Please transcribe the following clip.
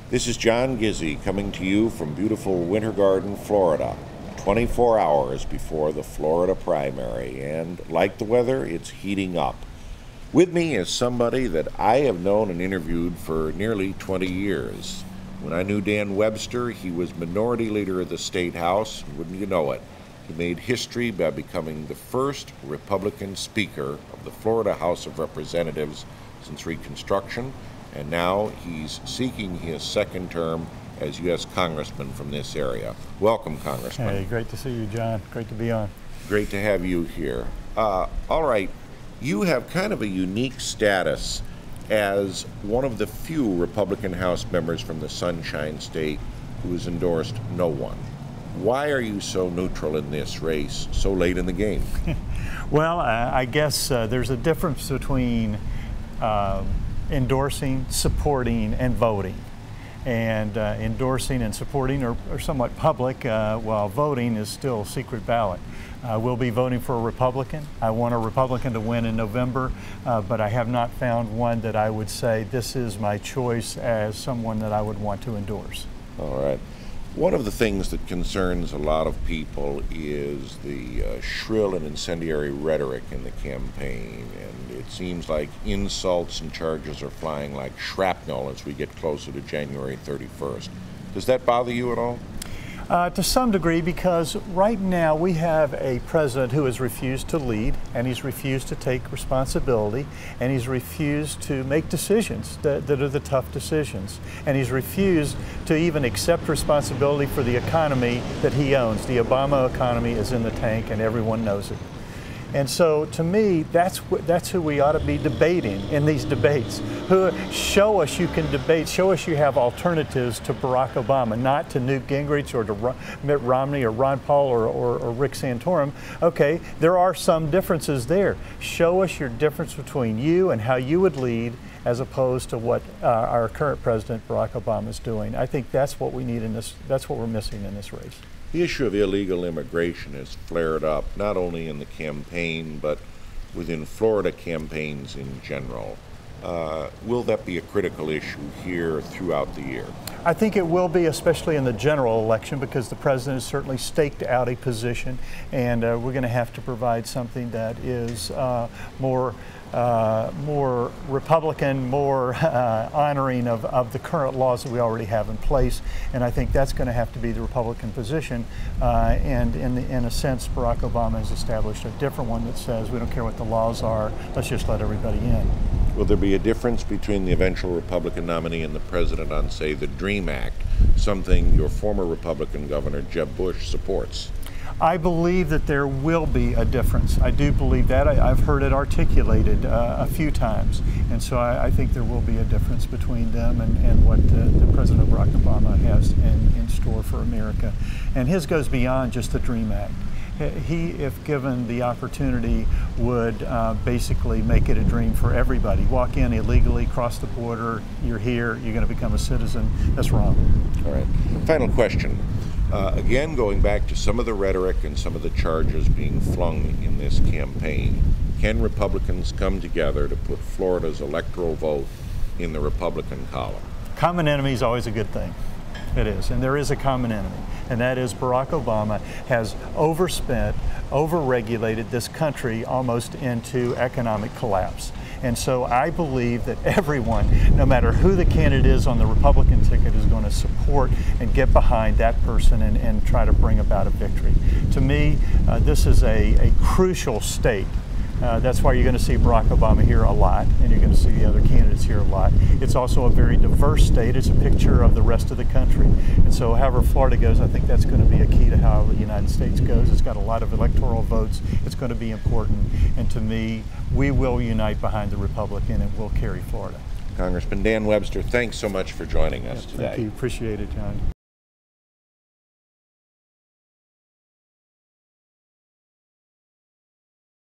This is John Gizzi coming to you from beautiful Winter Garden, Florida, 24 hours before the Florida primary, and like the weather, it's heating up. With me is somebody that I have known and interviewed for nearly 20 years. When I knew Dan Webster, he was Minority Leader of the State House. Wouldn't you know it? He made history by becoming the first Republican Speaker of the Florida House of Representatives since Reconstruction, and now he's seeking his second term as U.S. Congressman from this area. Welcome, Congressman. Hey, great to see you, John. Great to be on. Great to have you here. All right, you have kind of a unique status as one of the few Republican House members from the Sunshine State who has endorsed no one. Why are you so neutral in this race so late in the game? Well, I guess there's a difference between endorsing, supporting, and voting. And endorsing and supporting are somewhat public, while voting is still secret ballot. We'll be voting for a Republican. I want a Republican to win in November, but I have not found one that I would say this is my choice as someone that I would want to endorse. All right. One of the things that concerns a lot of people is the shrill and incendiary rhetoric in the campaign, and it seems like insults and charges are flying like shrapnel as we get closer to January 31st. Does that bother you at all? To some degree, because right now we have a president who has refused to lead, and he's refused to take responsibility, and he's refused to make decisions that are the tough decisions, and he's refused to even accept responsibility for the economy that he owns. The Obama economy is in the tank, and everyone knows it. And so, to me, that's who we ought to be debating in these debates. Show us you can debate, show us you have alternatives to Barack Obama, not to Newt Gingrich or to Mitt Romney or Ron Paul or Rick Santorum. Okay, there are some differences there. Show us your difference between you and how you would lead as opposed to what our current president, Barack Obama, is doing. I think that's what we need in this, that's what we're missing in this race. The issue of illegal immigration has flared up, not only in the campaign, but within Florida campaigns in general. Will that be a critical issue here throughout the year? I think it will be, especially in the general election, because the president has certainly staked out a position, and we're going to have to provide something that is more Republican, more honoring of the current laws that we already have in place, and I think that's going to have to be the Republican position. And in a sense, Barack Obama has established a different one that says we don't care what the laws are, let's just let everybody in. Will there be a difference between the eventual Republican nominee and the president on, say, the DREAM Act, something your former Republican governor, Jeb Bush, supports? I believe that there will be a difference. I do believe that. I've heard it articulated a few times. And so I think there will be a difference between them and what the President Barack Obama has in store for America. And his goes beyond just the DREAM Act. He, if given the opportunity, would basically make it a dream for everybody. Walk in illegally, cross the border, you're here, you're going to become a citizen. That's wrong. All right. Final question. Again, going back to some of the rhetoric and some of the charges being flung in this campaign, can Republicans come together to put Florida's electoral vote in the Republican column? Common enemy is always a good thing. It is, and there is a common enemy, and that is Barack Obama has overspent, overregulated this country almost into economic collapse. And so I believe that everyone, no matter who the candidate is on the Republican ticket, is going to support and get behind that person and try to bring about a victory. To me, this is a crucial state. That's why you're going to see Barack Obama here a lot, and you're going to see the other candidates here a lot. It's also a very diverse state. It's a picture of the rest of the country. And so however Florida goes, I think that's going to be a key to how the United States goes. It's got a lot of electoral votes. It's going to be important. And to me, we will unite behind the Republican and we'll carry Florida. Congressman Dan Webster, thanks so much for joining us today. Thank you. Appreciate it, John.